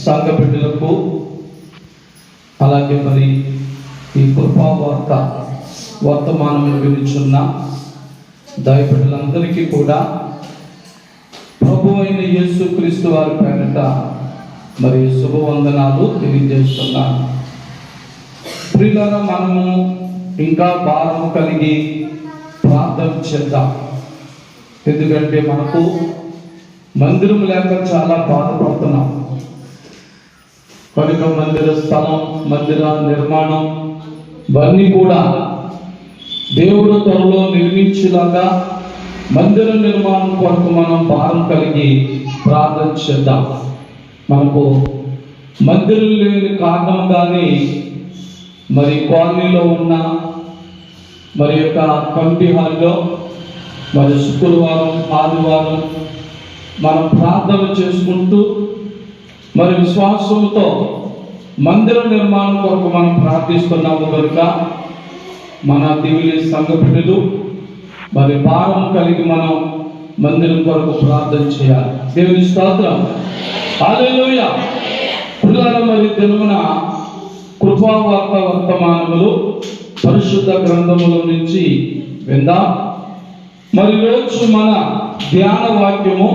సంఘ బిడ్డలకు అలాగే మరి ఈ కృపావార్త వర్తమానములు వినిచున్న దైవబిడ్డలందరికీ కూడా ప్రభు అయిన యేసుక్రీస్తు వారి పేరిట మరి శుభవందనాలు తెలియజేస్తున్నాను. ప్రియులారా, మనము ఇంకా భారము కలిగి ప్రార్థన చేద్దాం. ఎందుకంటే మనకు మందిరం లేక చాలా బాధపడుతున్నాం కనుక మందిర స్థలం, మందిర నిర్మాణం ఇవన్నీ కూడా దేవుడు త్వరలో నిర్మించేలాగా మందిర నిర్మాణం కొరకు మనం భారం కలిగి ప్రార్థన చేద్దాం. మనకు మందిరం లేని కారణంగానే మరి కాలనీలో ఉన్న మరి యొక్క కమిటీ హాల్లో మరి శుక్రవారం, ఆదివారం మనం ప్రార్థన చేసుకుంటూ మరి విశ్వాసంతో మందిర నిర్మాణం కొరకు మనం ప్రార్థిస్తున్నాము కనుక మన దివిలి సంఘ బిడ్డలు మరి భారం కలిగి మనం మందిరం కొరకు ప్రార్థన చేయాలి. దేవుని స్తోత్రం, హల్లెలూయా. పిల్లల మరి తెలుగున కృపావార్త వర్తమానములు పరిశుద్ధ గ్రంథముల నుంచి విందాం. మరి రోజు మన ధ్యాన వాక్యము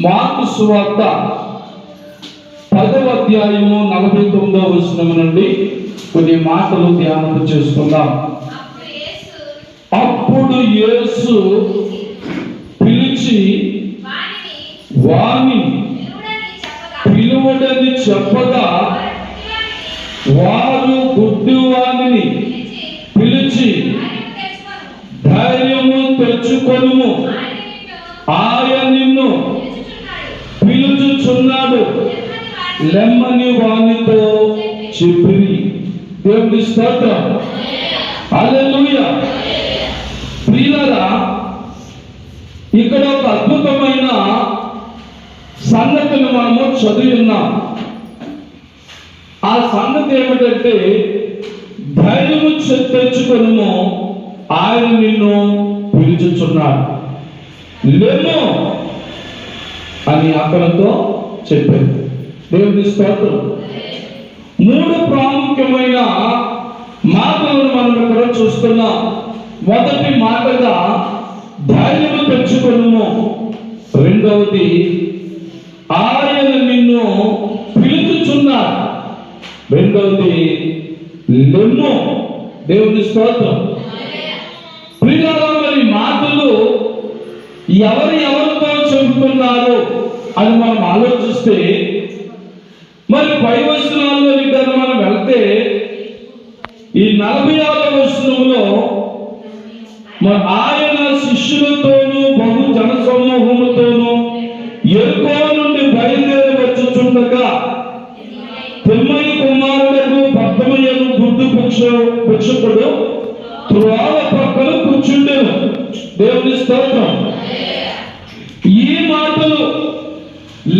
మార్కు సువార్త 10వ అధ్యాయము 49వ వచనం నుండి కొన్ని మాటలు ధ్యానం చేసుకుందాం. అప్పుడు యేసు పిలిచి వాణ్ణి పిలువడని చెప్పగా వారు గుడ్డివాణిని పిలిచి ధైర్యము తెచ్చుకొనుము, ఆయన నిన్ను పిలుచుచున్నాడు లెమ్మని వానితో చెప్పిరి. దేవుని స్తోత్రం, హల్లెలూయా. ప్రియులారా, ఇక్కడ ఒక అద్భుతమైన సంగతిని మనము చదివి ఉన్నాం. ఆ సంగతి ఏమిటంటే ధైర్యము తెచ్చుకొనుము, ఆయన నిన్ను పిలుచుచున్నాడు, లేము అని అక్కడతో చెప్పారు. దేవుని స్తోత్రం. 3 ప్రాముఖ్యమైన మాటలను మనం ఇక్కడ చూస్తున్నాం. మొదటి మాటగా ధైర్యము తెచ్చుకొనుము, రెండవది ఆయన నిన్ను పిలుచుచున్నాడు, రెండవది లెమ్ము. దేవుని స్తోత్రం. ప్రియులారా, మరి మాటలు ఎవరితో చెబుతున్నారు అని మనం ఆలోచిస్తే మరి పై వచనాల్లో ఇక్కడ మనం వెళ్తే ఈ 46వ వచనంలో మరి ఆయన శిష్యులతోనూ బహు జన సమూహముతోనూ ఎరుకో నుండి బయలుదేరి వచ్చుచుండగా తిమ్మయి కుమారులకు భక్తమయ్యను గుడ్డు భిక్షకుడు త్రోవ పక్కన కూర్చుండెను. దేవుని స్తోత్రం. ఈ మాటలు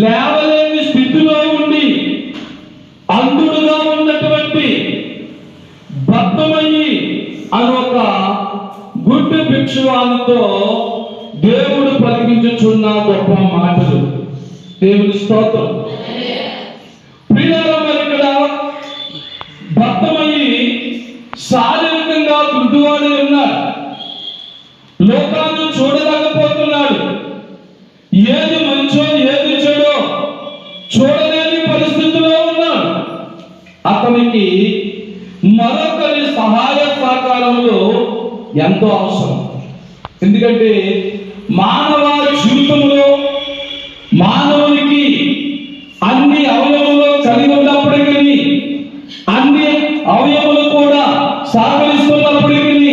లేవలేని స్థితిలో ఉండి అంధుడుగా ఉన్నటువంటి భక్తమయ్యి అని ఒక గుడ్డు భిక్షువానితో దేవుడు పలికించుచున్న గొప్ప మాటలు. దేవుని స్తోత్రం. ప్రియులారా, మరి ఇక్కడ భక్తమయ్యి శారీరకంగా గుడ్డివాడు ఉన్నాడు, లోకాన్ని చూడలేకపోతున్నాడు, ఏది మంచో ఏది చెడో చూడలేని పరిస్థితిలో ఉన్నాడు. అతనికి మరొకరి సహాయ సహకారములు ఎంతో అవసరం. ఎందుకంటే మానవ జీవితంలో మానవునికి అన్ని అవయములు కలిగి ఉన్నప్పటికీ, అన్ని అవయములు కూడా సహకరిస్తున్నప్పటికీ,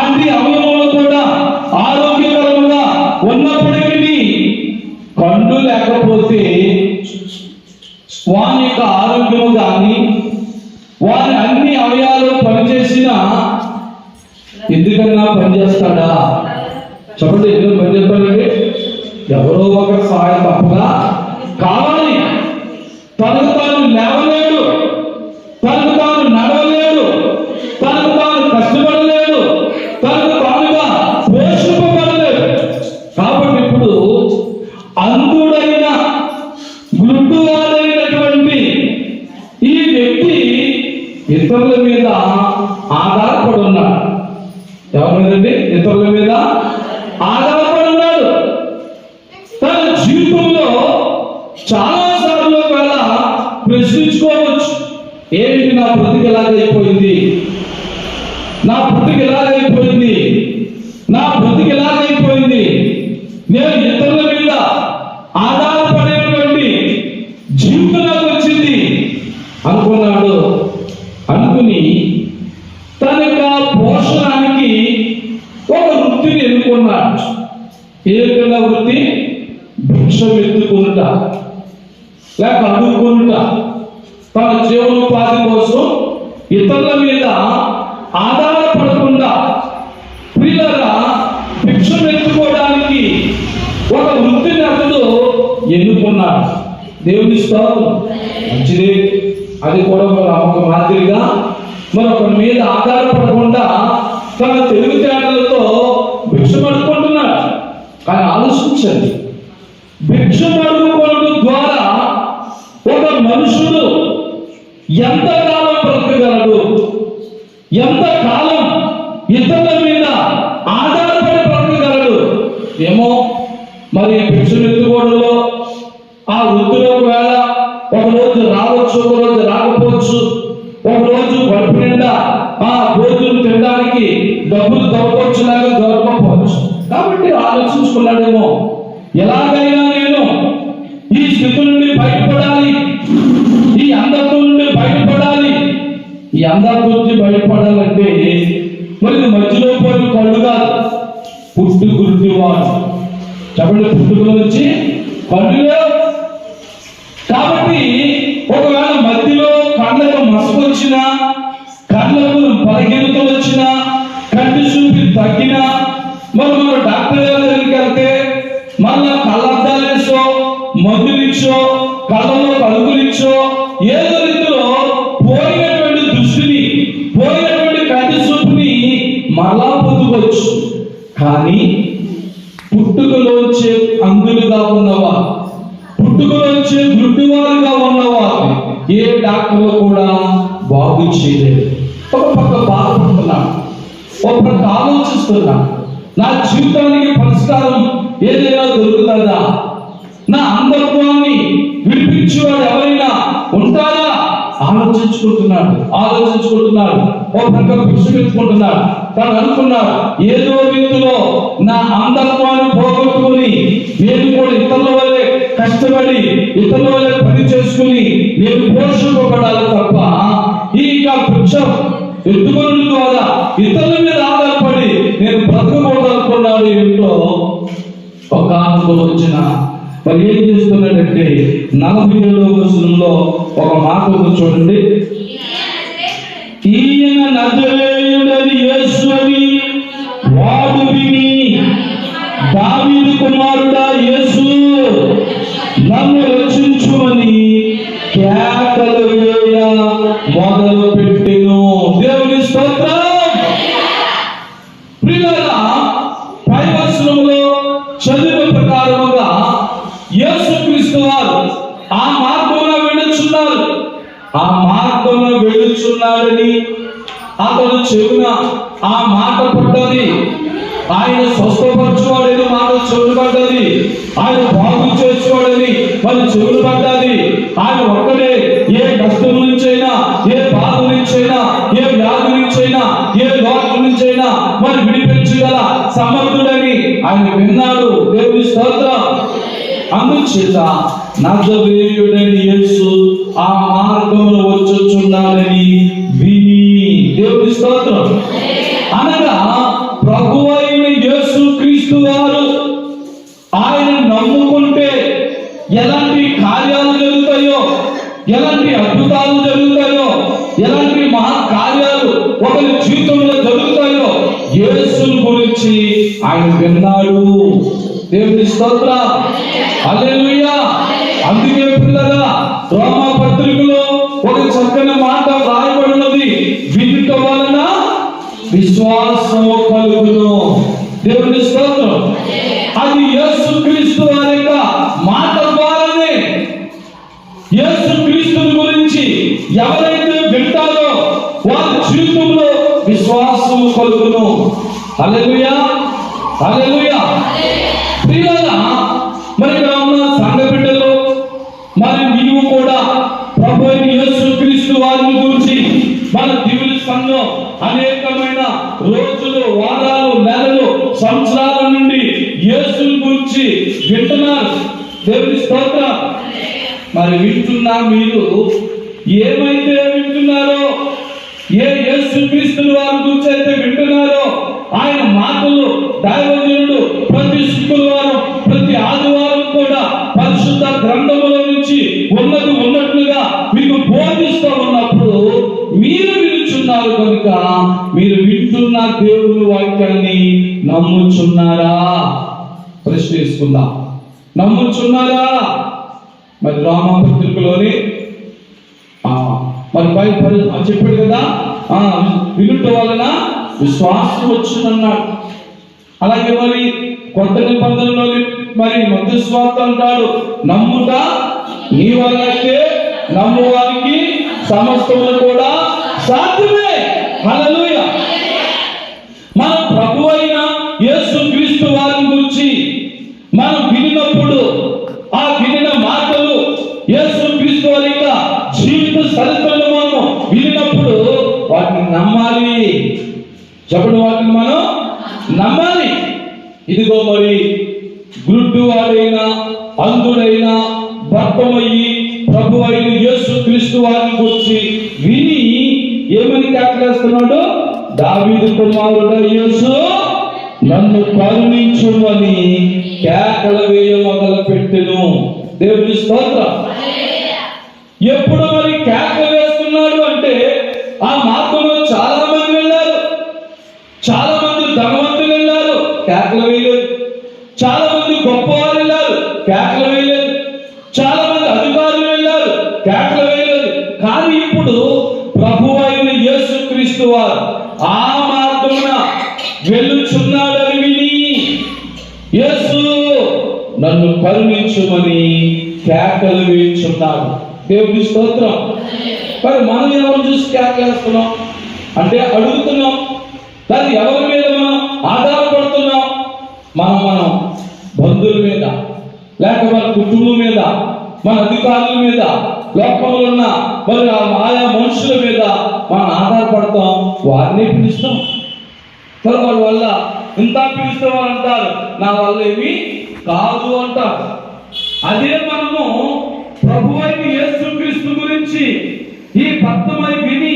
అన్ని అవయములు కూడా ఆరోగ్యకరంగా ఉన్నప్పటికీ కళ్ళు లేకపోతే వాని యొక్క ఆరోగ్యము కానీ వాని అన్ని అవయాలు పనిచేసినా ఎందుకన్నా పనిచేస్తాడా? చెప్పండి, ఎందుకు పనిచేస్తాడండి? ఎవరో ఒక సహాయం తప్పగా కావాలి. తనకు తాను లేవలేడు, తనకు తాను నడవలేడు, తనకు తాను కష్టపడలేడు, తనకు తానుగా పోషింపబడలేడు. కాబట్టి ఇప్పుడు అంధుడైన గుడ్డువాడైన ఇతరుల మీద ఆధారపడి ఉన్నాడు. ఎవరి మీదండి? ఇతరుల మీద ఆధారపడి ఉన్నాడు. తన జీవితంలో చాలా సార్లు కూడా ప్రశ్నించుకోవచ్చు, ఏంటి నా బ్రతికి ఎలాగైపోయింది, నా బ్రతికి ఎలాగైపోయింది, నా బ్రతికి ఎలాగైపోయింది, నేను ఇతరుల మీద ఆధారపడేటువంటి జీవితంలోకి వచ్చింది అనుకున్నాడు. అనుకుని తన యొక్క పోషణానికి ఒక వృత్తిని ఎన్నుకున్నాడు. ఏ విధంగా వృత్తి? భిక్షం ఎత్తుకునుట, లేక అడుక్కునుట. తన జీవనోపాధి కోసం ఇతరుల మీద ఆధారపడకుండా ప్రియులారా భిక్షం ఎత్తుకోవడానికి ఒక వృత్తిని అతడు ఎన్నుకున్నాడు. దేవుని స్తోత్రం. మంచిదే. అది కూడా ఒక మాదిరిగా మరొకరి మీద ఆధారపడకుండా తన తెలివితేటలతో భిక్షం అడుక్కుంటున్నాడు. కానీ ఆలోచించండి, భిక్షం అడుక్కోవడం ద్వారా ఒక మనుషుడు ఎంతకాలం బ్రతకగలడు, ఎంతకాలం ఇతరుల మీద ఆధారపడి బ్రతకగలడు? ఏమో మరి భిక్షం ఎత్తుకోవడంలో ఆ వృత్తిలో ఒకవేళ ఒక రోజు రావచ్చు, ఒక రోజు రాకపోవచ్చు, ఒక రోజు కడుపు నిండా ఆ భోజనం తినడానికి డబ్బులు దొరకవచ్చు, లాగా దొరకకపోవచ్చు. కాబట్టి ఆలోచించుకున్నాడేమో, ఎలాగైనా నేను ఈ స్థితి నుండి బయటపడాలి, ఈ అంధత్వం నుండి బయటపడాలి. ఈ అంధత్వం నుంచి బయటపడాలంటే మరి మధ్యలో పోయి కళ్ళు కాదు, పుట్టు గుర్తివాడు. చెప్పండి, పుట్టుకల నుంచి కళ్ళు లేవు. కాబట్టి ఒకవేళ మధ్యలో కళ్ళకు మసకొచ్చినా, కళ్ళకు బలహీనత వచ్చినా, కంటి చూపి తగ్గినా, మరి మనం డాక్టర్ గారి దగ్గరికి వెళ్తే మళ్ళా కళ్ళద్దాలు వేసో, మందులు ఇచ్చో, కళ్ళలో కలుగులు ఇచ్చో, ఏదో రీతిలో పోయినటువంటి దృష్టిని, పోయినటువంటి కంటి చూపుని మళ్ళా పొందుకోవచ్చు. కానీ పుట్టుకలోంచే అంధులుగా ఉన్నవా, పుట్టుకలోంచే గుడ్డివారుగా ఉన్నవా ఏ డాక్టర్లు కూడా బాగు చేయలేదు. ఒక పక్క బాధపడుతున్నాను, ఒక పక్క ఆలోచిస్తున్నా, నా జీవితానికి పరిష్కారం ఏదైనా దొరుకుతుందా, నా అంధత్వాన్ని విడిపించేవాడు ఎవరైనా ఉంటారా ఆలోచించుకుంటున్నాడు. ఒక పక్క భిక్షం ఎత్తుకుంటున్నాడు. తను అనుకున్నాడు, ఏదో రీతిలో నా అంధత్వాన్ని పోగొట్టుకుని నేను కూడా ఇతరుల వల్లే కష్టపడి, ఇతరుల వల్లే పని చేసుకుని నేను పోషింపబడాలి తప్ప ఈ భిక్షం ఎత్తుకోవడం ద్వారా ఇతరుల మీద ఆధారపడి నేను బ్రతకకూడదనుకున్నాడు. ఏంటో ఒక వచ్చిన మరి ఏం చేస్తున్నాడంటే 47వ వచనంలో ఒక మాట చూడండి. ఈయన నజరేయుడని యేసు అని వాడు విని, దావీదు కుమారుడా యేసు నన్ను రక్షించుమని కేకలు వేయ మొదలు పెట్టెను. దేవుని స్తోత్రం. ప్రియులారా, పై వచనంలో చదివిన ప్రకారముగా యేసుక్రీస్తు వారు ఆ మార్గంలో వెళ్ళుచున్నారు. ఆ మార్గంలో వెళ్ళుచున్నాడని అతడు చెవున ఆ మాట పడ్డది. ఆయన స్వస్థపరచువాడని మాట చెవులు పడ్డది. ఆయన బాగు చేసుకోవాడని మరి చెవులు పడ్డది. ఆయన ఒక్కడే ఏ కష్టం నుంచైనా, ఏ బాధ నుంచైనా, ఏ వ్యాధి నుంచైనా, ఏ లోకం నుంచైనా మరి విడిపించగల సమర్థుడని ఆయన విన్నాడు. దేవుని స్తోత్రం. అందుచేత నజరేయుడైన యేసు ఆ మార్గంలో వచ్చుచున్నాడని విని, దేవుని స్తోత్రం. అనగా ప్రభువైన యేసుక్రీస్తు వారు ఆయన నమ్ముకుంటే ఎలాంటి కార్యాలు జరుగుతాయో, ఎలాంటి అద్భుతాలు జరుగుతాయో, ఎలాంటి మహా కార్యాలు ఒకరి జీవితంలో జరుగుతాయో యేసుని గురించి ఆయన విన్నాడు. దేవుని స్తోత్రం. హల్లెలూయా. అందుకే పిల్లగా రోమా పత్రికలో ఒక చక్కని మాట రాయబడినది, వినుట వలన విశ్వాసము కలుగును. దేవుని స్తోత్రం. అది యేసుక్రీస్తు వారి యొక్క మాట ద్వారానే. యేసుక్రీస్తుని గురించి ఎవరైతే వింటారో నాశనము కలుగును. హల్లెలూయా, హల్లెలూయా. ప్రియులారా, మరి ఇక్కడ ఉన్న సంఘ బిడ్డలు, మరి నీవు కూడా ప్రభు అయిన యేసుక్రీస్తు వారిని గురించి మన దివ్య సంఘం అనేకమైన రోజులు, వారాలు, నెలలు, సంవత్సరాల నుండి యేసుని గురించి వింటున్నారు. దేవుని స్తోత్రం. మరి వింటున్నా మీరు ఏమైతే వింటున్నారో, ఏ యేసుక్రీస్తు వారి గురించి అయితే వింటున్నారో, ఆయన మాటలు దైవజనుడు ప్రతి శుక్రవారం, ప్రతి ఆదివారం కూడా పరిశుద్ధ గ్రంథములో నుంచి ఉన్నది ఉన్నట్లుగా మీకు బోధిస్తూ ఉన్నప్పుడు మీరు వినుచున్నారు కనుక మీరు వింటున్న దేవుని వాక్యాన్ని నమ్ముచున్నారా? ప్రశ్న వేసుకుందాం. నమ్ముచున్నారా? మరి రామపత్రికలోని మరి చెప్పాడు కదా, వినుట వలన విశ్వాసం వచ్చునన్నాడు. అలాగే మరి కొత్త నిబంధనలోని మరి మత్తయి సువార్త అంటాడు, నమ్ముట నీ వల్ల అయితే నమ్మువారికి సమస్తములు కూడా సాధ్యమే. హల్లెలూయా. మన ప్రభు అయిన యేసుక్రీస్తు వారి గురించి మనం వినినప్పుడు, ఆ వినిన మాటలు యేసుక్రీస్తు వారి యొక్క జీవిత చరిత్రను మనం వినినప్పుడు వాటిని నమ్మాలి. చెప్పండి, వాటిని మనం నమ్మాలి. ఇదిగో మరి గుడ్డు వాడైనా, అంధుడైనా, భక్తమయ్యి ప్రభు అయిన యేసుక్రీస్తు వారిని గురించి విని ఏమని కేకలేస్తున్నాడు? దావీదు కుమారుడు యేసు నన్ను కరుణించుమని కేకలు వేయ మొదలు పెట్టెను. దేవుని స్తోత్రం. ఎప్పుడు మరి కేకలు వేస్తున్నాడు అంటే, ఆ మార్గంలో చాలా మంది వెళ్ళారు, చాలా మంది ధనవంతులు వెళ్ళారు, కేకలు వేయలేదు. చాలా మంది గొప్పవారు వెళ్ళారు, కేకలు వేయలేదు. చాలా మంది అధికారులు వెళ్ళారు, కేకలు వేయలేదు. కానీ ఇప్పుడు ప్రభు అయిన యేసుక్రీస్తు వారు ఆ మార్గమున వెళ్ళుచున్నాడని విని యేసు నన్ను కరుణించుమని కేకలు వేయుచున్నాడు. దేవుని స్తోత్రం. మరి మనం ఎవరు చూసి కేకలేస్తున్నాం అంటే అడుగుతున్నాం, దాన్ని ఎవరి మీద మనం ఆధారపడుతున్నాం? మనం బంధువుల మీద, లేక మన కుటుంబం మీద, మన అధికారుల మీద, లోకంలో ఉన్న మరి ఆయా మనుషుల మీద మనం ఆధారపడతాం. వారిని పిలుస్తాం. మరి వాళ్ళ వల్ల ఇంత పిలిస్తే వాళ్ళు అంటారు, నా వల్ల ఏమి కాదు అంటారు. అదే మనము ప్రభు అయిన యేసుక్రీస్తు గురించి ఈ భక్తమై విని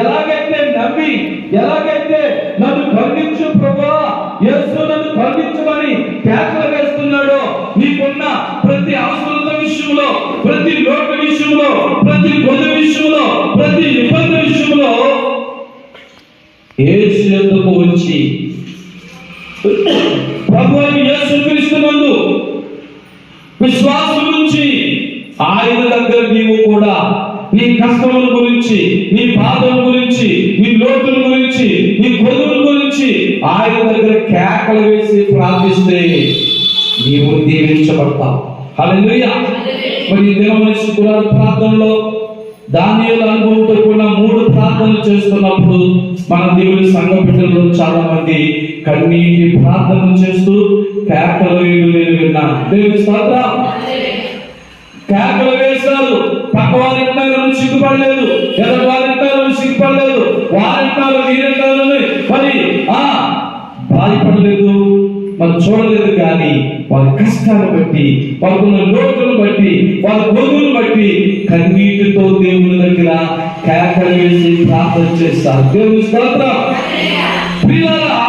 ఎలాగైతే నమ్మి, ఎలాగైతే నన్ను కరుణించు ప్రభువా, యేసు నన్ను కరుణించమని కేకలు వేస్తున్నాడో, నీకున్న ప్రతి అవసరత విషయంలో, ప్రతి లోటు విషయంలో, ప్రతి కొద్ది విషయంలో, ప్రతి ఇబ్బంది విషయంలో యేసు యొద్దకు వచ్చి ప్రభు అయిన యేసుక్రీస్తు నందు విశ్వాసం నుంచి ఆయన దగ్గర నీవు కూడా నీ కష్టముల గురించి, నీ బాధల గురించి, నీ లోటుల గురించి, నీ కొదువుల గురించి ఆయన దగ్గర కేకలు వేసి ప్రార్థిస్తే నీవు దీవించబడతావు. హల్లెలూయా. మరి ఈ దినమున శుక్రవారం ప్రార్థనలో దానియేలు అనుభవంతో కూడా 3 ప్రార్థనలు చేస్తున్నప్పుడు మన దేవుని సంఘ బిడ్డల్లో చాలా మంది కన్నీటి ప్రార్థనలు చేస్తూ కేకలు వేయడం నేను విన్నాను. దేవుని స్తోత్రం. కేకలు వేశారు. పక్క వారింటారు సిగ్గుపడలేదు, ఎదుటి వారింటారు సిగ్గుపడలేదు, వారింటారు వీరింటారు మరి బాధపడలేదు, మరి చూడలేదు. కానీ వారి కష్టాలు బట్టి, వారికున్న లోటును బట్టి, వారి గొంతును బట్టి కన్నీటితో దేవుని దగ్గర కేకలు వేసి ప్రార్థన చేస్తారు. దేవుని స్తోత్రం. ప్రియులారా,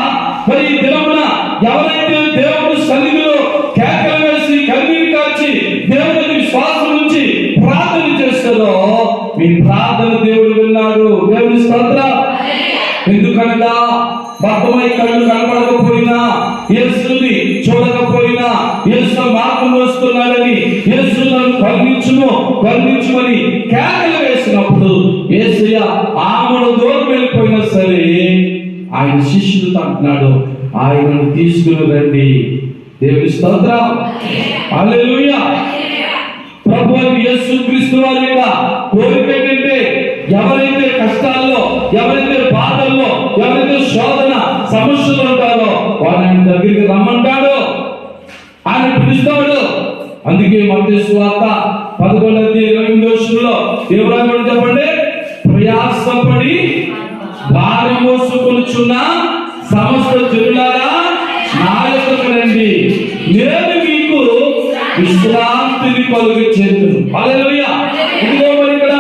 మరి ఈ దినమున ఎవరైతే దేవుని సన్నిధిలో కేకలు వేసి కన్నీరు కాచి దేవుని విశ్వాసం నుంచి ప్రార్థన చేస్తారో మీ ప్రార్థన దేవుడు విన్నాడు. దేవుని స్తోత్రం. ఎందుకనగా భక్తమై కళ్ళు కనపడకపోయినా, యేసుని చూడకపోయినా, యేసు మార్గం వస్తున్నాడని, యేసు నన్ను కరుణించుమని కేకలు వేసినప్పుడు యేసయ్య ఆమెను దూరం వెళ్ళిపోయినా సరే ఆయన శిష్యులతో అంటున్నాడు, ఆయనను తీసుకుని రండి. దేవుని స్తోత్రం. హల్లెలూయా. ప్రభు యేసుక్రీస్తు వారి యొక్క కోరిక ఏంటంటే, ఎవరైతే కష్టాల్లో, ఎవరైతే బాధల్లో, ఎవరైతే శోధన సమస్యలు ఉంటారో వారిని ఆయన దగ్గరికి రమ్మంటాడు, ఆయన పిలుస్తాడు. అందుకే మత్తయి సువార్త 11:28 ఎవరైనా చెప్పండి, ప్రయాసపడి భారం మోసుకొనుచున్న సమస్త జనులారా నా యొద్దకు రండి, నేను మీకు విశ్రాంతిని కలుగచేయుదును. హల్లెలూయా. ఇదిగో మరి ఇక్కడ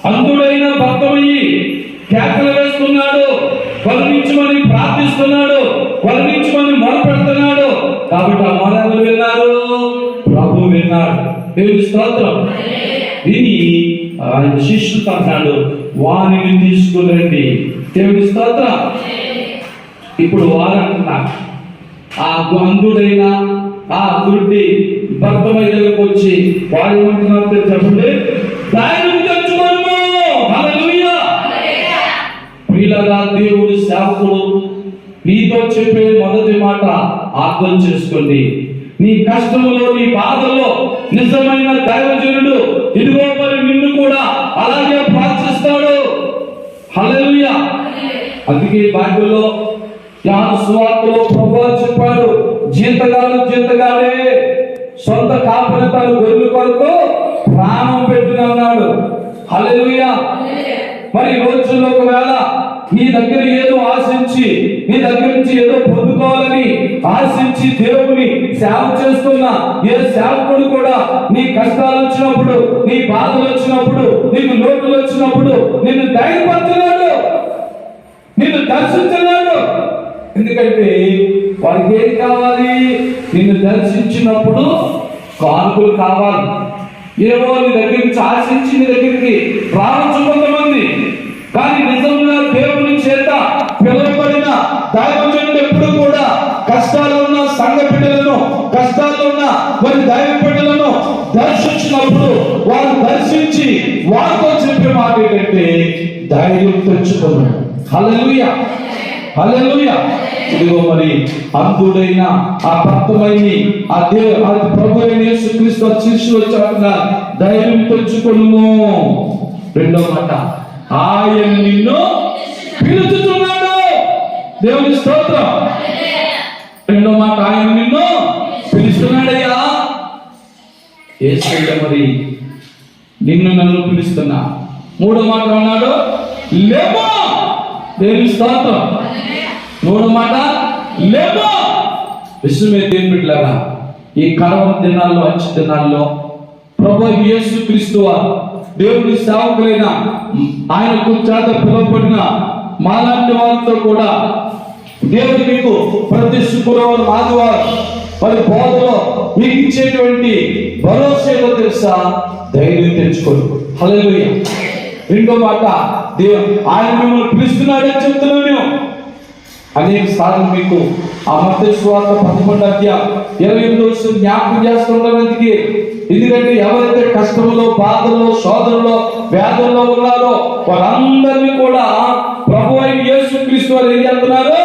అంధుడైన భర్తమయ్యి కేకలు వేస్తున్నాడు, కరుణించమని ప్రార్థిస్తున్నాడు, కరుణించమని మొరపెడుతున్నాడు. కాబట్టి ఆ మొర ఎవరు విన్నారు? ప్రభు విన్నాడు. దేవుని స్తోత్రం. విని ఆయన శిష్యులతో అన్నాడు, వారిని తీసుకురండి. దేవుని స్తోత్రం. ఇప్పుడు వారంటున్నారు, ఆ అంధుడైన ఆ గుడ్డి భర్తమయ్యకు వచ్చి వారు ఏమంటున్నారు చెప్పండి, ధైర్యం తెచ్చుకోను. హల్లెలూయా. ప్రియులారా, దేవుడి సేవకుడు నీతో చెప్పే మొదటి మాట అర్థం చేసుకోండి. నీ కష్టములో, నీ బాధల్లో నిజమైన దైవజనుడు ఇదిగో మరి నిన్ను కూడా అలాగే ప్రార్థిస్తాడు. హల్లెలూయా. అందుకే బైబిల్లో యోహాను సువార్తలో ప్రభువు చెప్పాడు, జీతగాడే సొంత కాపరి తన గొర్రెల కొరకు ప్రాణం పెట్టినన్నాడు. హల్లెలూయా. మరి ఈ రోజుల్లో ఒకవేళ నీ దగ్గర ఏదో ఆశించి, నీ దగ్గర నుంచి ఏదో పొందుకోవాలని ఆశించి దేవుని సేవ చేస్తున్న ఏ సేవకుడు కూడా నీ కష్టాలు వచ్చినప్పుడు, నీ బాధలు వచ్చినప్పుడు, నీకు లోటులు వచ్చినప్పుడు నిన్ను ధైర్యపరచలేడు, నిన్ను దర్శించలేడు. ఎందుకంటే వారికి ఏం కావాలి? నిన్ను దర్శించినప్పుడు కానుకలు కావాలి. ఏవో నీ దగ్గర నుంచి ఆశించి నీ దగ్గరికి రావచ్చు కొంతమంది. కానీ నిజంగా దేవుని చేత పిలువబడిన దైవజనుడు ఎప్పుడు కూడా కష్టాలు ఉన్న సంఘ బిడ్డలను, కష్టాలు ఉన్న మరి దైవ బిడ్డలను దర్శించినప్పుడు వారు దర్శించి వారితో చెప్పే మాట ఏంటంటే, ధైర్యం తెచ్చుకున్నాడు. హల్లెలూయా. హల్లెలూయా. ఇదిగో మరి అంధుడైన ఆ భక్తమైని ఆ ప్రభు అయిన యేసుక్రీస్తు శిష్యులు వచ్చాక ధైర్యం తెచ్చుకొనుము. రెండో మాట, ఆయన నిన్ను పిలుచుతున్నాడు. దేవుని స్తోత్రం. రెండో మాట, ఆయన నిన్ను పిలుస్తున్నాడయ్యా. యేసయ్య మరి నిన్ను నన్ను పిలుస్తున్నా. మూడో మాట అన్నాడు, లేమో. దేవుని స్తోత్రం. మూడో మాట, లేమో. విశ్వమే దేవుని బిడ్డలారా, ఈ కరోనా దినాల్లో, అంచె దినాల్లో ప్రభువు యేసుక్రీస్తు వారు దేవుడి సేవకులైన ఆయన చేత పిలువబడిన మాలాంటి వారితో కూడా దేవుడు మీకు ప్రతి శుక్రవారం, ఆదివారం మరి బోధలో మీకు ఇచ్చేటువంటి భరోసా ఏదో తెలుసా? ధైర్యం తెచ్చుకోండి. హల్లెలూయా. రెండో మాట, దేవుడు ఆయన మిమ్మల్ని పిలుస్తున్నాడని చెప్తున్నాం మేము. అనేక సార్లు మీకు ఆ మత్తయి సువార్త 11:28 జ్ఞాపకం చేస్తున్నందుకే. ఎందుకంటే ఎవరైతే కష్టంలో, బాధల్లో, శోధనలో, వేదనలో ఉన్నారో వారందరినీ కూడా ప్రభు అయిన యేసుక్రీస్తు వారు ఏం చేస్తున్నారు?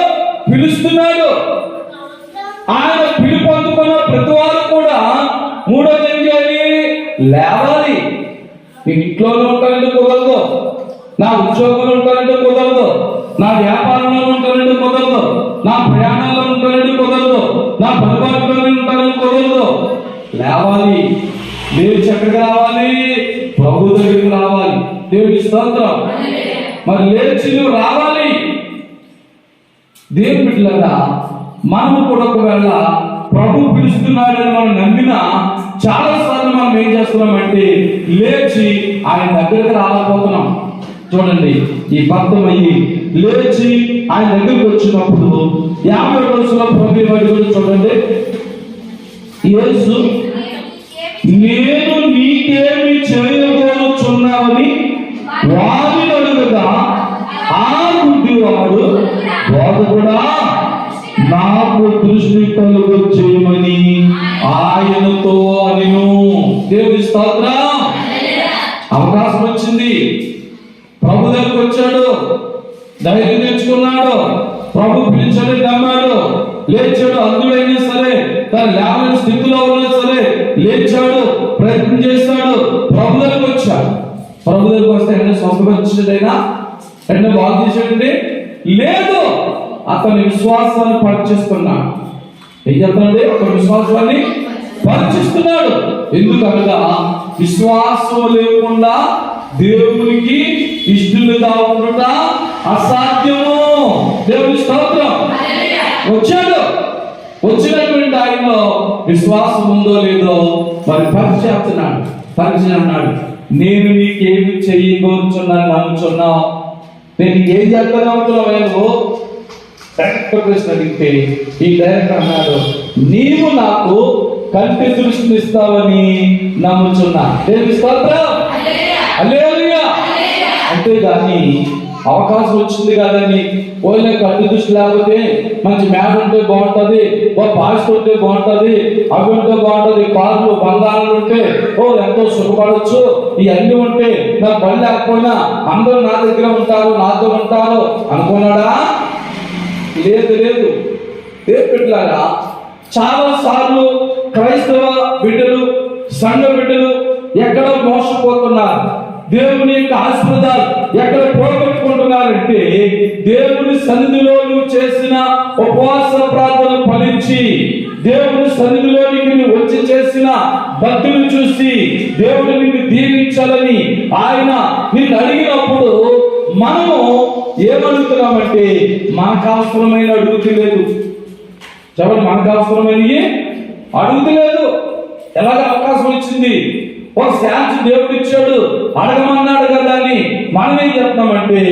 పిలుస్తున్నాడు. ఆయన పిలుపు అందుకున్న ప్రతి వారు కూడా మూడోది ఏం చేయాలి? లేవాలి. నేను ఇంట్లోనే ఉంటానంటే కుదరదు, నా ఉద్యోగంలో ఉంటానంటే కుదరదు, నా వ్యాపారంలో ఉంటానంటే కుదరదు, నా ప్రయాణాల్లో ఉంటానంటే కుదరదు, నా పరిపాలనలో ఉంటానంటే కుదరదు. లేవాలి. లేచి ఎక్కడికి రావాలి? ప్రభు దగ్గరికి రావాలి. దేవుడి స్తోత్రం. మరి లేచి నువ్వు రావాలి. దేవుని బిడ్డలారా, మనము కూడా ఒకవేళ ప్రభు పిలుస్తున్నాడని మనం నమ్మినా చాలా సార్లు మనం ఏం చేస్తున్నామంటే లేచి ఆయన దగ్గరికి రాలేకపోతున్నాం. చూడండి, ఈ భక్తమయ్యి లేచి ఆయన దగ్గరికి వచ్చినప్పుడు 50 రోజుల ప్రభు వాడి చూడండి, యేసు నేను నీకేమి చేయబోచున్నావని వారిని అడుగగా ఆ గుడ్డివాడు బోధకుడా నాకు దృష్టి కలుగు చేయమని ఆయనతో అనిను. దేవుని స్తోత్రం. అవకాశం వచ్చింది, ప్రభు దగ్గరికి వచ్చాడు, ధైర్యం తెచ్చుకున్నాడు, ప్రభు పిలిచాడు, నమ్మాడు, లేచాడు. అందుడైనా సరే, తన లేవని స్థితిలో ఉన్నా సరే లేచాడు, ప్రయత్నం చేస్తాడు, ప్రభు దగ్గరికి వచ్చాడు. ప్రభు దగ్గరికి వస్తే ఎన్నో స్వస్థపరిచేదైనా, ఎన్నో బాగు చేసాడండి. లేదు, అతని విశ్వాసాన్ని పరీక్షిస్తున్నాడు. ఏం చెప్తున్నాడు? అతని విశ్వాసాన్ని పరీక్షిస్తున్నాడు. ఎందుకనగా విశ్వాసం లేకుండా దేవునికి ఇష్టలుగా ఉండుట అసాధ్యము. దేవుని స్తోత్రం. వచ్చాడు, వచ్చినటువంటి ఆయనలో విశ్వాసం ఉందో లేదో మరి పరీక్ష అన్నాడు. నేను నీకేమి చేయగోరుచున్నాను నమ్ముచున్నావు, నేను ఏం చేస్తాను డైరెక్టర్ ప్రశ్న అడిగితే ఈ డైరెక్టర్ అన్నాడు, నీవు నాకు కంటి దృష్టిని ఇస్తావని నమ్ముచున్నా. దేవుని స్తోత్రం. హల్లెలూయా. అంతేగాని అవకాశం వచ్చింది కదని ఓన్లీ కంటి దృష్టి లేకపోతే మంచి మ్యాట్ ఉంటే బాగుంటుంది, పాస్ట్ ఉంటే బాగుంటుంది, అవి ఉంటే బాగుంటుంది, కార్లు బంగారాలు ఉంటే ఎంతో సుఖపడవచ్చు, ఇవన్నీ ఉంటే నాకు పని లేకపోయినా అందరూ నా దగ్గర ఉంటారు, నాతో ఉంటారు అనుకున్నాడా? లేదు. బిడ్డలారా, చాలా సార్లు క్రైస్తవ బిడ్డలు, సంఘ బిడ్డలు ఎక్కడ మోసపోతున్నారు, దేవుని యొక్క ఆశీర్వాదాలు ఎక్కడ పోగొట్టుకుంటున్నారంటే దేవుని సన్నిధిలో నువ్వు చేసిన ఉపవాస ప్రార్థన ఫలించి దేవుని సన్నిధిలోనికి నువ్వు వచ్చి చేసిన భక్తులు చూసి దేవుడు నిన్ను దీవించాలని ఆయన నిన్ను అడిగినప్పుడు మనము ఏమడుగుతున్నామంటే మనకు అవసరమైన అడుగుతలేదు. చెప్పండి, మనకు అవసరమైనవి అడుగుతలేదు. ఎలాగ అవకాశం వచ్చింది, ఒక ఛాన్స్ దేవుడు ఇచ్చాడు, అడగమన్నాడు కదా అని మనం ఏం చెప్తున్నామంటే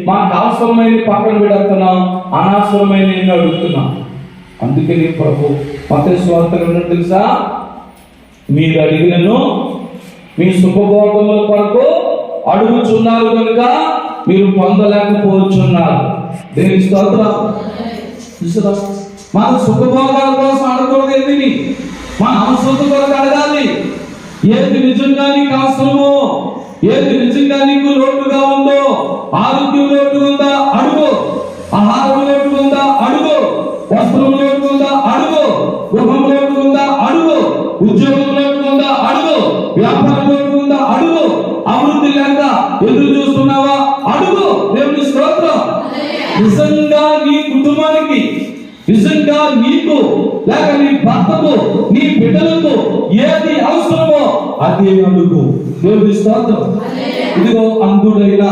మనకు అవసరమైన పక్కన పెడుతున్నాం, అనవసరమైన అడుగుతున్నాం. అందుకని ప్రభు మత్తయి సువార్తలో తెలుసా, మీరు అడిగినను మీ శుభభోగముల కొరకు అడుగుచున్నారు కనుక మీరు పొందలేకపోతున్నారు. దేవుని స్తోత్రం. మన సుఖభోగాల కోసం అడగకూడదు, ఏది మన అవసరం కొరకు అడగాలి. ఏది నిజంగా నీకు అవసరమో, ఏది నిజంగా నీకు లోటుగా ఉందో, ఆరోగ్యం లోటుగా ఉందా అడుగు, ఆహారం లోటుగా ఉందా అడుగు, వస్త్రం లోటుగా ఉందా అడుగు, గృహం లోటుగా ఉందా అడుగు, ఉద్యోగం లోటుగా ఉందా అడుగు, వ్యాపారం లోటుగా ఉందా అడుగు, అభివృద్ధి లేక ఎదురు చూస్తున్నావా అడుగు. దేవుని స్తోత్రం. నిజంగా నీ కుటుంబానికి, నిజంగా నీకు లేక నీ భర్తకు, నీ బిడ్డలకు ఏది అవసరమో అదే అడుగు. దేవుని స్తోత్రం. ఇదిగో అంధుడైన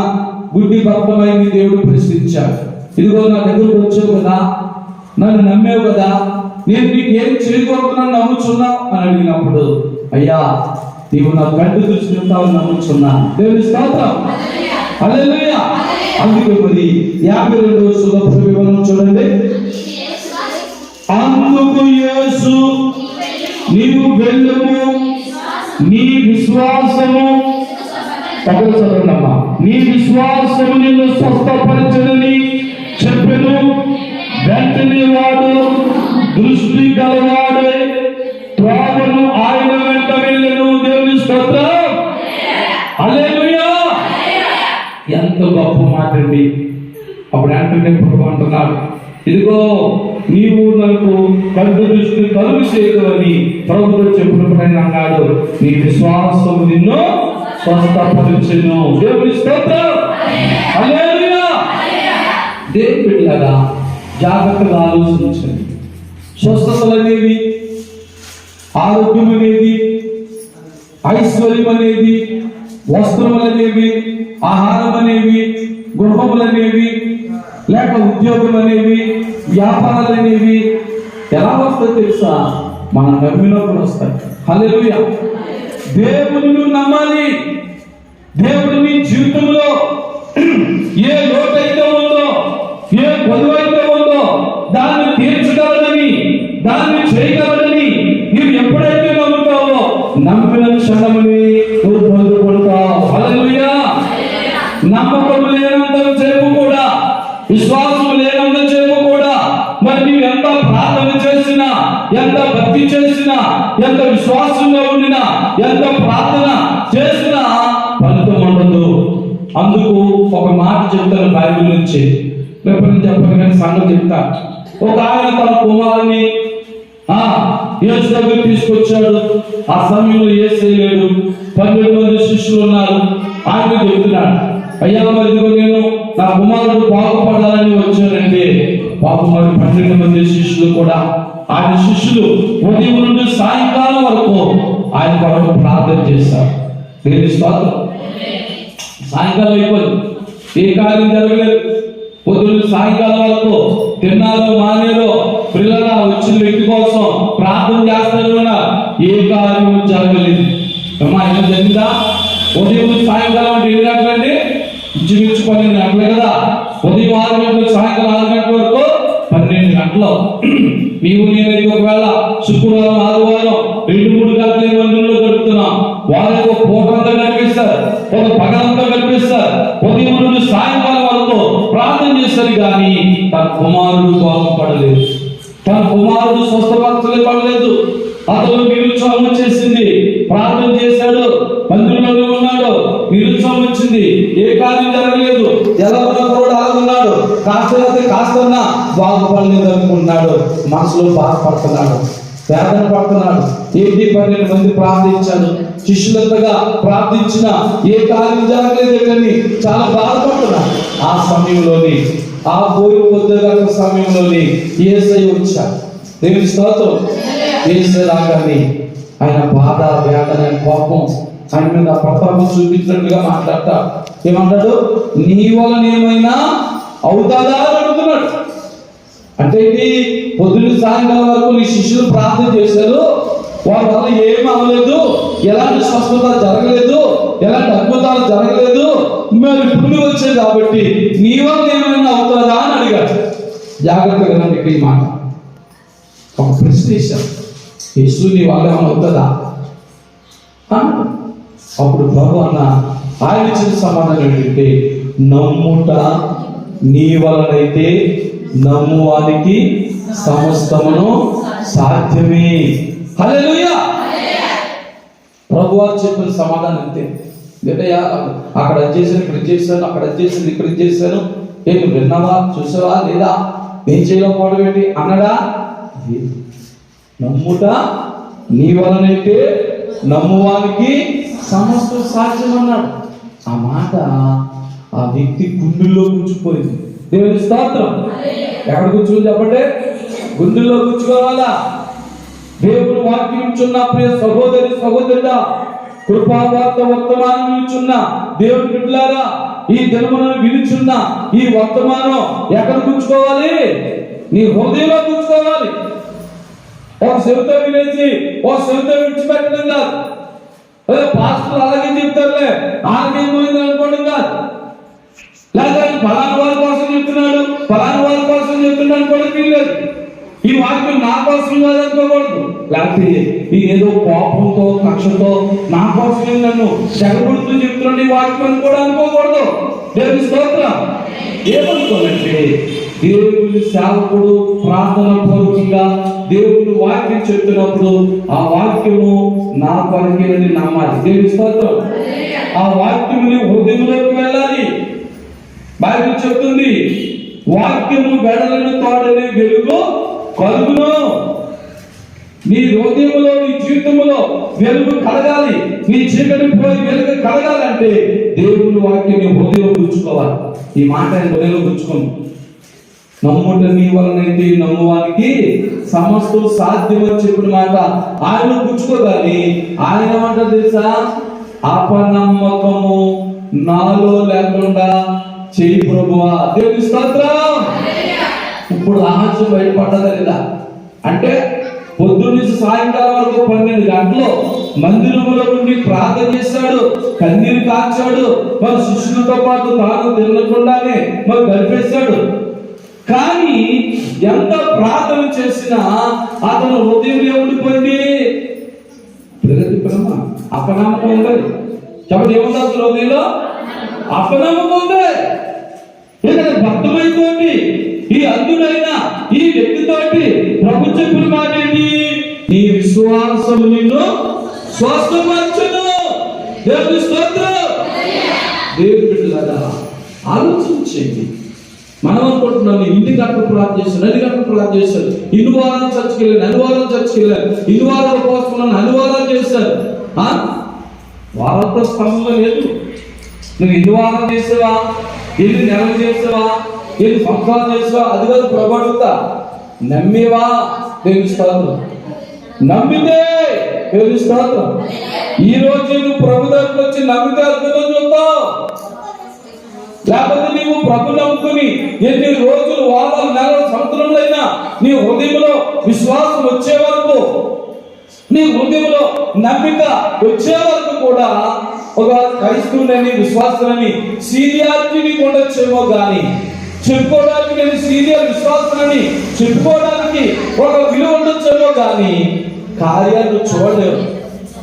గుడ్డి భర్తమైన దేవుడు ప్రశ్నించాడు. ఇదిగో నా దగ్గరకు వచ్చావు కదా, నన్ను నమ్మావు కదా, నేను నీకు ఏం చేయకూడదు నమ్ముచున్నావు అని అడిగినప్పుడు, అయ్యా నీవు నా కంటి దృష్టి ఉంటావు నమ్ముచున్నా. దేవుని స్తోత్రం. హల్లెలూయా. అందుకే మరి 52వ సుగంధ వివరణ చూడండి. అందుకు యేసు, నీవు వెళ్ళుము, నీ విశ్వాసము నీ విశ్వాసము నిన్ను స్వస్థపరచని చెప్పెను. వెంటనే వాడు దృష్టి గలవాడే త్రోవను ఆయన వెంట వెళ్ళెను. దేవుని స్తోత్రం. హల్లెలూయా. ఎంత గొప్ప మాట అండి. అప్పుడు వెంటనే ప్రభు అంటున్నాడు, ఇదిగో నీవు నాకు కంటి దృష్టి కలుగు చేయదని ప్రభుత్వం చెప్పినప్పుడు ఆయన అన్నాడు, నీ విశ్వాసం నిన్ను స్వస్థపరచెను. దేవుని స్తోత్రం. హల్లెలూయా. దేవుని బిడ్డలారా, జాగ్రత్తగా ఆలోచించండి. స్వస్థతలు అనేవి, ఆరోగ్యం అనేది, ఐశ్వర్యం అనేది, వస్త్రములు అనేవి, ఆహారం అనేవి, గృహములు అనేవి, లేక ఉద్యోగం అనేవి, వ్యాపారాలు అనేవి ఎలా వస్తాయి తెలుసా? మనం నమ్మినప్పుడు వస్తాయి. హల్లెలూయా. దేవుని నువ్వు నమ్మాలి. దేవుడు నీ జీవితంలో ఏ లోటైతే ఉందో, ఏ కొలువైతే ఉందో దాన్ని తీర్చగలడని, దాన్ని చేయగలడని నీవు ఎప్పుడైతే నమ్ముతావో నమ్మిన క్షణముని నువ్వు పొందుకుంటావు. హల్లెలూయా. నమ్మకం లేనంత సేపు కూడా, విశ్వాసం లేనంత సేపు కూడా మరి నీవు ఎంత ప్రార్థన చేసినా, ఎంత భక్తి చేసినా, ఎంత విశ్వాసంగా ఉండినా, ఎంత ప్రార్థన చేసినా ఫలితం ఉండదు. అందుకు ఒక మాట చెప్తాను బైబిల్ నుంచి, రేపటి చెప్పండి కానీ సంగతి చెప్తా. ఒక ఆయన తన కుమారుని యేసు దగ్గర తీసుకొచ్చాడు. ఆ సమయంలో యేసు లేడు, 12 మంది శిష్యులు ఉన్నారు. ఆయన చెప్తున్నాడు, అయ్యా మరి ఇదిగో నేను నా కుమారుడు బాగుపడాలని వచ్చాను, పాపం మరి 12 మంది శిష్యులు కూడా, ఆయన శిష్యులు ఉదయం నుండి సాయంకాలం వరకు ఆయన కొరకు ప్రార్థన చేశారు. దేవుని స్తోత్రం. సాయంకాలం అయిపోయింది, ఏ కార్యం జరగలేదు. పొద్దున్న సాయంకాలం వరకు తిన్నారో మానేరో పిల్లల వచ్చిన వ్యక్తి కోసం ప్రార్థన చేస్తారు, ఏ కార్యం జరగలేదు. అమ్మా ఏమో జరిగిందా? ఉదయం సాయంకాలం అంటే 7 గంటలండి, ఇంచుమించు 12 గంటలే కదా. ఉదయం 6 గంటలు సాయంకాలం 6 గంటల వరకు 12 గంటలు. నీవు నేనైతే ఒకవేళ శుక్రవారం ఆదివారం 2-3 గంటల మందిరంలో గడుపుతున్నాం, వారు ఒక పూటంతా గడిపిస్తారు, ఒక పగలంతా గడిపిస్తారు, ఉదయం నుండి సాయంకాలం వరకు ప్రార్థన చేస్తారు. కానీ తన కుమారుడు బాగుపడలేదు, తన కుమారుడు స్వస్థపరచబడలేదు. అతను నిరుత్సాహం వచ్చేసింది. ప్రార్థన చేశాడు, మందిరంలోనే ఉన్నాడు, నిరుత్సాహం వచ్చింది, ఏ కార్యం జరగలేదు. ఎలా కూడా ఆగున్నాడు, కాస్తన్నా బాగుపడలేదు అనుకుంటున్నాడు, మనసులో బాధపడుతున్నాడు, వేదన పడుతున్నాడు. 12 మంది ప్రార్థించాడు, శిష్యులంతగా ప్రార్థించిన ఏ కార్యం జరగలేదు కానీ చాలా బాధపడుతున్నాడు. ఆ సమయంలోని, ఆ పోయి పొద్దుగల సమయంలోని యేసయ్య వచ్చాడు. దేవుని స్తోత్రం. యేసయ్య రాగానే ఆయన బాధ, వేదన, కోపం ఆయన మీద ప్రభావం చూపించినట్టుగా మాట్లాడతా. ఏమంటాడు? నీ వలన ఏమైనా అవుతాదా అని అడుగుతున్నాడు. అంటే ఇది పొద్దున్న సాయంకాలం వరకు నీ శిష్యులు ప్రార్థన చేశారు, వారి వల్ల ఏమి అవ్వలేదు, ఎలాంటి స్వస్థత జరగలేదు, ఎలాంటి అద్భుతాలు జరగలేదు, మరి ఇప్పుడు వచ్చేది కాబట్టి నీ వల్ల ఏమైనా అవుతుందా అని అడిగాడు. జాగ్రత్తగా నన్ను ఈ మాట ఒక ప్రశ్న వేశాను, యేసు నీ వల్ల ఏమైనా అవుతుందా? అప్పుడు ప్రభు అన్న ఆయన ఇచ్చిన సమాధానం ఏంటంటే, నమ్ముట నీ వలనైతే నమ్మువానికి సమస్తమును సాధ్యమే. హల్లెలూయా. ప్రభువారు చెప్పిన సమాధానం అంతే. ఏంటయ్యా అక్కడ చేశాను, ఇక్కడ చేశాను, అక్కడ చేశాను, ఇక్కడ చేశాను, నేను విన్నావా, చూసావా లేదా, నేను చేయకపోవడం ఏంటి అన్నాడా? నమ్ముట నీ వలనైతే నమ్మువానికి సమస్తం సాధ్యం అన్నాడు. ఆ మాట ఆ వ్యక్తి గుండెల్లో కూర్చుపోయింది. దేవుని స్తోత్రం. ఎక్కడ కూర్చుని చెప్పండి? గుండెల్లో కూర్చుకోవాలా? దేవుని వాక్యం ఇచ్చున్న ప్రియ సహోదరి సహోదరుడా, కృపావార్త వర్తమానం ఇచ్చున్న దేవుని బిడ్డలారా, ఈ దినములను వినుచున్న ఈ వర్తమానం ఎక్కడ కూర్చుకోవాలి? నీ హృదయంలో కూర్చుకోవాలి. ఒక చెవితో వినేసి ఒక చెవితో విడిచిపెట్టడం కాదు. పాస్టర్ అలాగే చెప్తారులే, ఆలకేం పోయింది అనుకోవడం కాదు. లేదా ఫలానా వారి కోసం చెప్తున్నాడు, ఫలానా వారి కోసం చెప్తున్నాడు అనుకోవడం వీల్లేదు. ఈ వాక్యం నా కోసం కాదు అనుకోకూడదు. లేకపోతే ఈ ఏదో కోపంతో కక్షతో నా కోసమే నన్ను జగబడుతూ చెప్తున్నాడు ఈ వాక్యం అని కూడా అనుకోకూడదు. దేవుని స్తోత్రం. ఏమనుకోనంటే దేవుని సేవకుడు ప్రార్థన పూర్వకంగా దేవుని వాక్యం చెప్తున్నప్పుడు ఆ వాక్యము నా కొరకేనని నమ్మాలి. దేవుని స్తోత్రం. ఆ వాక్యముని హృదయంలోకి వెళ్ళాలి. బైబిల్ చెప్తుంది, వాక్యము వెడలను తోడని వెలుగు కలుగును. నీ హృదయంలో, నీ జీవితంలో వెలుగు కలగాలి, నీ చీకటి పోయి వెలుగు కలగాలంటే దేవుని వాక్యం నీ హృదయంలో కూర్చుకోవాలి. ఈ మాట ఆయన హృదయంలో కూర్చుకోండి. నమ్ముట నీ వలనైతే నమ్మువానికి సమస్తం సాధ్యమని చెప్పిన మాట ఆయన కూర్చుకోగాని ఆయన ఏమంటారు తెలుసా? అపనమ్మకము నాలో లేకుండా చేయి ప్రభువా. దేవుని స్తోత్రం. ఇప్పుడు రహస్యం బయటపడ్డదా లేదా అంటే, పొద్దున్న నుంచి సాయంకాలం వరకు 12 గంటలు మందిరంలో ఉండి ప్రార్థన చేశాడు, కన్నీరు కాచాడు, మరి శిష్యులతో పాటు తాను తినకుండానే మరి గడిపేశాడు. కానీ ఎంత ప్రార్థన చేసినా అతను హృదయం ఏముండిపోయింది? ప్రగతి ప్రేమ అపనమ్మకం ఉంది. చెప్పండి, ఏముంది అసలు హృదయంలో? అపనమ్మకం ఉంది. భక్తమైపోయింది. ఈ అందుడైన ఈ వ్యక్తితోటి ప్రభు చెప్పిన మాట ఏంటి? నీ విశ్వాసం నిన్ను స్వస్థపరచును. దేవుని స్తోత్రం. దేవుని బిడ్డలారా ఆలోచించండి. మనం అనుకుంటున్నాం ఇంటి గంటలు ప్రార్థన చేస్తాను, 2 గంటలు ప్రార్థన చేస్తారు, ఇన్ని వారాలు చర్చకి వెళ్ళాను, అన్ని వారాలు చర్చకి వెళ్ళాను, ఇన్ని వారాలు పోస్తున్నాను, అన్ని వారాలు చేస్తారు. వారంతో స్పష్టంగా లేదు. నువ్వు 2 వారాలు చేసావా, 2 నెలలు చేసావా, ఎన్ని సంవత్సరాలు చేసావా? అది కాదు ప్రభు అడుగుతా. నమ్మేవా? దేవుని స్తోత్రం. నమ్మితే దేవుని స్తోత్రం. ఈ రోజు నువ్వు ప్రభు దగ్గరకు వచ్చి నమ్మితే అద్భుతం చూస్తావు. లేకపోతే నీవు ప్రభు నమ్ముకుని ఎన్ని రోజులు, వారాలు, నెలలు, సంవత్సరంలో నీ హృదయంలో విశ్వాసం వచ్చే వరకు, నీ హృదయంలో నమ్మిక వచ్చే వరకు కూడా ఒక క్రైస్తవుని, విశ్వాసాన్ని సీనియారిటీని ఉండొచ్చేమో కానీ చెప్పుకోవడానికి నేను సీనియర్ విశ్వాసాన్ని చెప్పుకోవడానికి ఒక విలువ ఉండొచ్చేమో కానీ కార్యాలు చూడలేవు.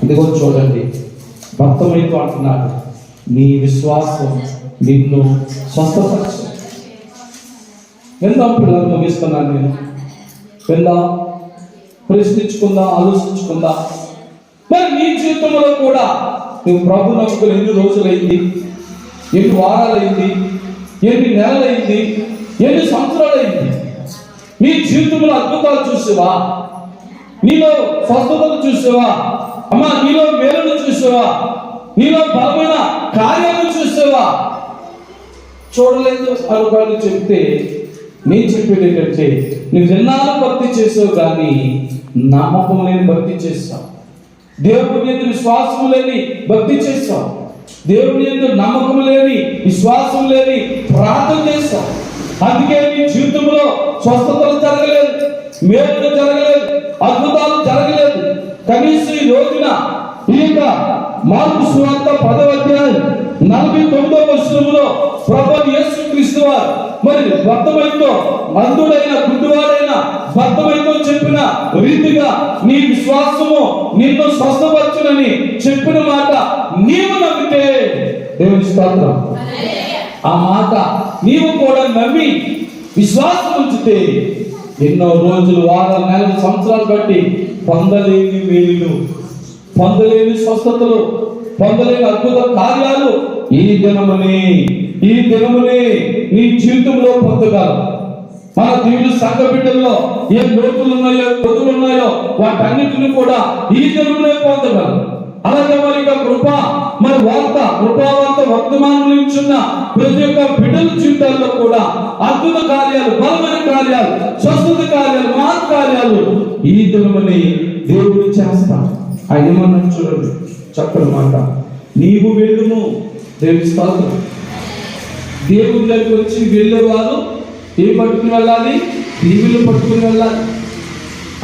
ఇదిగో చూడండి, భక్తమైతే అంటున్నాడు, నీ విశ్వాసం నిన్ను స్వస్థపరచు. వెళ్దాం పిల్లలు, ముగిస్తున్నాను నేను. వెళ్దాం, ప్రశ్నించుకుందాం, ఆలోచించుకుందాం. మరి నీ జీవితంలో కూడా నువ్వు ప్రభు నమ్ముకుని ఎన్ని రోజులైంది, ఎన్ని వారాలైంది, ఎన్ని నెలలైంది, ఎన్ని సంవత్సరాలైంది? నీ జీవితంలో అద్భుతాలు చూసావా? నీలో స్వస్థతలు చూసావా? అమ్మా, నీలో మేలును చూసావా? నీలో బలమైన కార్యాలను చూసావా? చూడలేదు అనుకోని చెప్తే నేను చెప్పేది ఏంటంటే, నువ్వు ఎన్నాళ్ళు భక్తి చేసావు కానీ నమ్మకం లేని భక్తి చేస్తావు. దేవుని యందు విశ్వాసం లేని భక్తి చేస్తావు. దేవుని యందు నమ్మకం లేని, విశ్వాసం లేని ప్రార్థన చేస్తావు. అందుకే నీ జీవితంలో స్వస్థతలు జరగలేదు, మేలు జరగలేదు, అద్భుతాలు జరగలేదు. కనీసం ఈ రోజున ఈ యొక్క మార్కు సువార్త 10వ అధ్యాయం 49వ వచనంలో ప్రభువు యేసుక్రీస్తు వారు మరి భక్తమైతో, మందుడైన, గుడ్డివాడైన భక్తమైతో చెప్పిన రీతిగా నీ విశ్వాసము నిన్ను స్వస్థపరచునని చెప్పిన మాట నీవు నమ్మితే, దేవుని స్తోత్రం, ఆ మాట నీవు కూడా నమ్మి విశ్వాసం ఉంచితే ఎన్నో రోజులు, వారాలు, నెలలు, సంవత్సరాలు బట్టి పొందలేని మేలులు, పొందలేని స్వస్థతలు, పొందలేని అద్భుత కార్యాలు ఈ దినమునే నీ జీవితంలో పొందగలరు. మన దేవుని సంఘ బిడ్డల్లో ఏ లోటులు ఉన్నాయో, కొదులు ఉన్నాయో వాటన్నిటిని కూడా ఈ దినమునే పొందగలరు. అలాగే మరి కృప, మరి కృపావార్త వర్తమానం నుంచున్న ప్రతి ఒక్క బిడ్డల జీవితాల్లో కూడా అద్భుత కార్యాలు, బలమైన కార్యాలు, స్వస్థత కార్యాలు, మహత్ కార్యాలు ఈ దినమని దేవుడు చేస్తాడు. ఆయన ఏమన్నా చూడండి, చక్కని మాట, నీవు వెళ్ళుము. దేవుని స్తోత్రం. దేవుని దగ్గరికి వచ్చి వెళ్ళేవారు ఏ పట్టుకుని వెళ్ళాలి? దీవులు పట్టుకుని వెళ్ళాలి.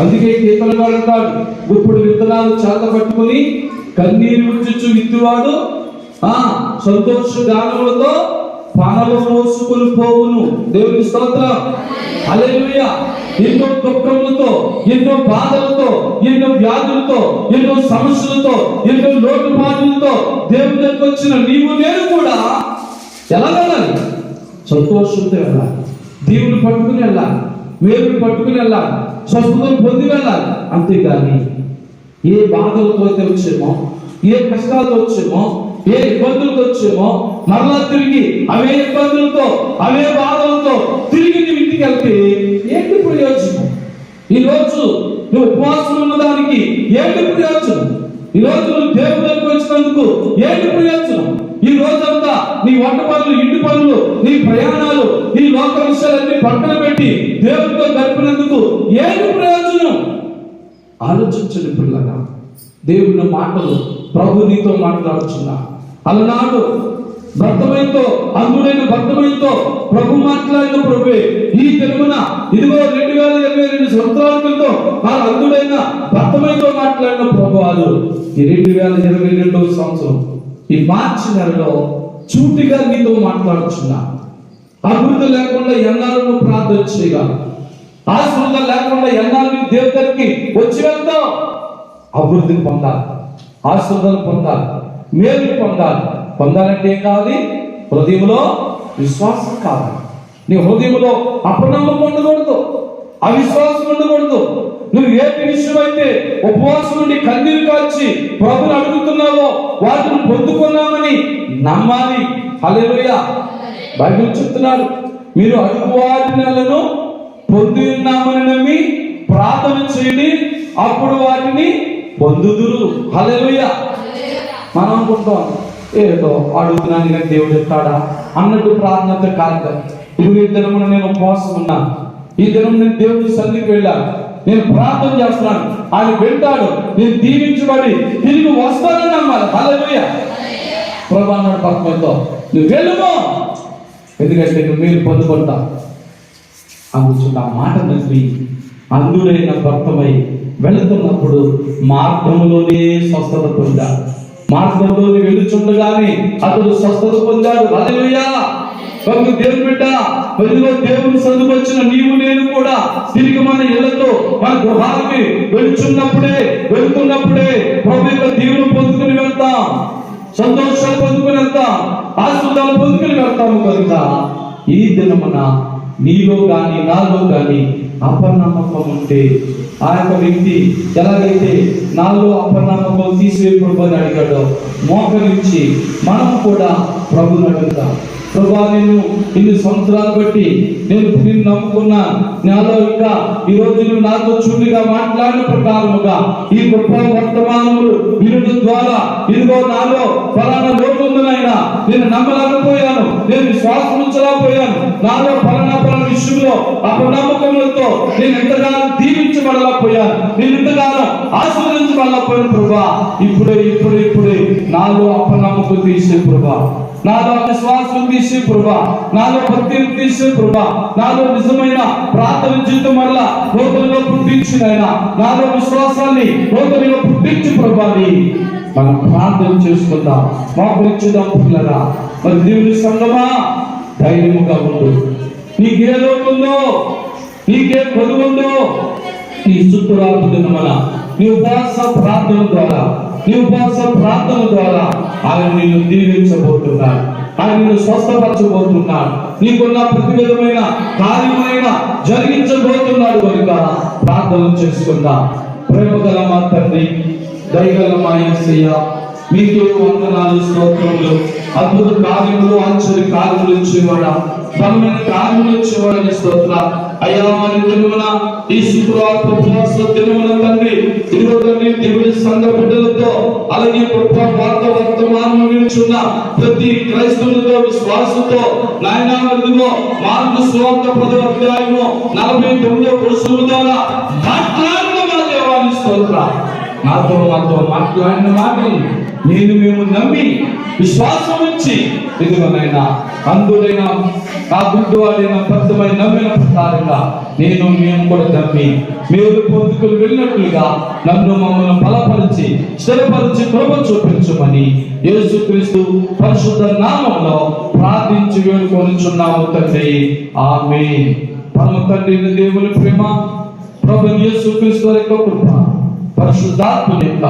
అందుకే కీర్తన వాడు అంటాడు, గుప్పుడు విత్తనాలు చేత పట్టుకుని కన్నీరు విడిచుచు విత్తువాడు సంతోష గానములతో పానలు మోసుకుని పోవును. దేవుని స్తోత్రం, హల్లెలూయా. ఎన్నో దుఃఖములతో, ఎన్నో బాధలతో, ఎన్నో వ్యాధులతో, ఎన్నో సమస్యలతో, ఎన్నో లోటుపాటులతో దేవుని దగ్గరికి వచ్చిన నీవు నేను కూడా ఎలా వెళ్ళాలి? సంతోషంతో వెళ్ళాలి, దేవుని పట్టుకుని వెళ్ళాలి, మేలుని పట్టుకుని వెళ్ళాలి, స్వస్థతను పొంది వెళ్ళాలి. అంతేగాని ఏ బాధలతో అయితే వచ్చేమో, ఏ కష్టాలతో వచ్చేమో, ఏ ఇబ్బందులతో వచ్చేమో మరలా తిరిగి అవే ఇబ్బందులతో, అవే బాధలతో తిరిగి నువ్వు ఇంటికి వెళ్తే ఏంటి ప్రయోజనం? ఈరోజు నువ్వు ఉపవాసం ఉన్నదానికి ఏంటి ప్రయోజనం? ఈరోజు నువ్వు దేవుని దగ్గరికి వచ్చినందుకు ఏంటి ప్రయోజనం? ఈ రోజంతా నీ వంట పనులు, ఇంటి పనులు, నీ ప్రయాణాలు, నీ లోక విషయాలన్నీ పక్కన పెట్టి దేవునితో గడిపినందుకు ఏంటి ప్రయోజనం? ఆలోచించండి పిల్లగా. దేవుని మాటలు ప్రభు నీతో మాట్లాడుచున్నా. అలనాడు భర్తమైతో, అందుడైన భర్తమైతో ప్రభు మాట్లాడిన ప్రభువే ఈ దినమున ఇదిగో 2022 సంవత్సరాల క్రితం ఆ అందుడైన భర్తమైతో మాట్లాడిన ప్రభు వారు ఈ 2022వ సంవత్సరం ఈ మార్చి నెలలో చూటిగా నీతో మాట్లాడుచున్నా. అభివృద్ధి లేకుండా ఎన్నాళ్ళు నువ్వు ప్రార్థన చేయగలవు? ఆశీర్వాదం లేకుండా ఎన్నాళ్ళు నువ్వు దేవుని దగ్గరికి వచ్చి వెళ్తావు? అభివృద్ధిని పొందాలి, ఆశీర్వాదాలు పొందాలి, మేలు పొందాలి. పొందాలంటే ఏం కావాలి? హృదయంలో విశ్వాసం కావాలి. నీ హృదయంలో అపనమ్మకం ఉండకూడదు, అవిశ్వాసం ఉండకూడదు. నువ్వు ఏ విషయం అయితే ఉపవాసం నుండి కన్నీరు కాల్చి ప్రభుని అడుగుతున్నావో వాటిని పొందుకున్నామని నమ్మాలి. హల్లెలూయా. బైబిల్ చెప్తున్నాడు, మీరు అడుగు వాటినలను పొంది ఉన్నామని నమ్మి ప్రార్థన చేయండి, అప్పుడు వాటిని పొందుదురు. హల్లెలూయా. మనం అనుకుంటాం ఏదో అడుగుతున్నాను కానీ దేవుడు చెప్తాడా అన్నట్టు ప్రార్థన కాదు. ఈ దినమున నేను ఉపవాసం ఉన్నా, ఈ దినం నేను దేవుడి సన్నిధికి వెళ్ళాను, నేను ప్రార్థన చేస్తున్నాను, ఆయన వింటాడు, నేను దీవించబడి తిరిగి వస్తానని నమ్మాలి. హల్లెలూయా. ప్రభు అన్నాడు పక్కతో, నువ్వు వెళ్ళుమో, ఎందుకంటే నువ్వు మీరు పొందుకుంటా అనుకుంటా. ఆ మాట నమ్మి అందుడైన భర్తమై వెళుతున్నప్పుడు మార్గంలోనే స్వస్థత పొందాడు. మార్గంలోని వెళ్ళుచుండగానే అతడు స్వస్థత పొందాడు. హల్లెలూయా. కనుక దేవుని బిడ్డ, మధ్యలో దేవుని సన్నిధికి వచ్చిన నీవు నేను కూడా తిరిగి మన ఇళ్లతో మన గృహాలకి వెళ్తున్నప్పుడే ప్రభు యొక్క దీవును పొందుకుని వెళ్తాం, సంతోషాలు పొందుకుని వెళ్తాం, ఆశీర్వాదాలు పొందుకుని వెళ్తాము. కనుక ఈ దినమున నీలో గాని నాలో గాని అపనమ్మకం ఉంటే, ఆ యొక్క వ్యక్తి ఎలాగైతే నాలో అపనమ్మకం తీసివేయకూడదని అడిగాడో, మోకరించి మనం కూడా ప్రభుని అడుగుతాం. ప్రభా, నేను ఇన్ని సంవత్సరాలు బట్టి నిన్ను నమ్ముకున్నా, నాలో ఇంకా ఈ రోజు నువ్వు నాతో చూడిగా మాట్లాడిన ప్రకారముగా ఈ గొప్ప వర్తమానములు వినడం ద్వారా ఇదిగో నాలో ఫలానా లోటు ఉందనైనా నేను నమ్మలేకపోయాను, నేను విశ్వాసం ఉంచలేకపోయాను, నాలో ఫలానా విషయంలో అపనమ్మకములతో నేను ఎంతగానో దీవించబడలేకపోయాను, నేను ఎంతగానో ఆశీర్వదించబడలేకపోయాను. ప్రభా, ఇప్పుడే నాలో అపనమ్మకం తీసే ప్రభా, నాలో విశ్వాసం తీసే ప్రభా, నాలో భక్తిని తీసే ప్రభా, నాలో నిజమైన ప్రార్థన జీవితం వల్ల నూతనంగా పుట్టించినైనా నాలో విశ్వాసాన్ని నూతనంగా పుట్టించి ప్రభాని మనం ప్రార్థన చేసుకుందాం. మోకరించుదాం పిల్లరా. మరి దేవుని సంగమా, ధైర్యముగా ఉండు. నీకే లోటుందో, నీకే కొలువుందో, ఈ శుక్రవారం దినమున నీ ఉపవాస ప్రార్థన ద్వారా ఆయన నిన్ను దీవించబోతున్నాడు, ఆయన నిన్ను స్వస్థపరచబోతున్నాడు, నీకున్న ప్రతి విధమైన కార్యమైన జరిగించబోతున్నాడు. కనుక ప్రార్థన చేసుకుందాం. ప్రేమగల మా తండ్రి, దయగల మా యేసయ్య, మీకే వందనాలు, స్తోత్రములు. అద్భుత కార్యములు, ఆశ్చర్య కార్యములు ఇచ్చేవాడా, బలమైన కార్యములు ఇచ్చేవాడని స్తోత్ర. అయ్యా, మరి దినమున ఈ శుక్రవారం ఉపవాస దినమున తండ్రి, ఇదిగో తండ్రి దేవుడి సంఘ బిడ్డలతో అలాగే గొప్ప వర్తమానం వినుచున్న ప్రతి క్రైస్తవులతో విశ్వాసంతో నాయనా, ఇదిగో మార్కు సువార్త 10వ అధ్యాయము 49వ వచనం ద్వారా మాట్లాడిన మా దేవాని స్తోత్ర. నాతో మాట్లాడిన మాటలు మేము నమ్మి విశ్వాసం ఉంచి ఇదిగోనైనా అందుడైన ఆ గుడ్డువాడైన భక్తమై నమ్మిన ప్రకారంగా మేము కూడా నమ్మి మీరు పొందుకుని వెళ్ళినట్లుగా నన్ను మమ్మల్ని బలపరిచి స్థిరపరిచి కృప చూపించమని యేసుక్రీస్తు పరిశుద్ధ నామములో ప్రార్థించి వేడుకొనుచున్నాము తండ్రి. ఆమేన్. పరమ తండ్రి దేవుని ప్రేమ, ప్రభు యేసుక్రీస్తు యొక్క కృప, పరిశుద్ధాత్మ యొక్క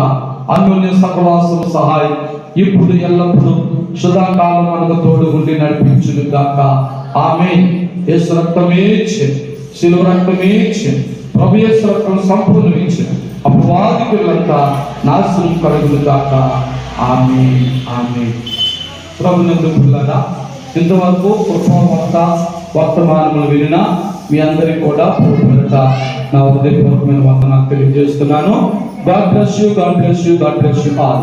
అన్యోన్య సహవాసం సహాయం ఇప్పుడు ఎల్లప్పుడూ సదాకాలం మనకు తోడుగుండి నడిపించును గాక. ఆమేన్. యేసు రక్తమే ఇచ్చాను, శిలువ రక్తమే ఇచ్చాను, ప్రభు యేసు రక్తం సంపూర్ణ ఇచ్చాను, అపవాదికులంతా నాశనం కలుగును గాక. ఆమేన్. ఆమేన్. ప్రభునందు పిల్లరా, ఇంతవరకు కృపావార్త వర్తమానములు వినిన మీ అందరికీ కూడా ప్రభువునట నా హృదయపూర్వకమైన వందనాలు తెలియజేస్తున్నాను. God bless you, God bless you, God bless you all.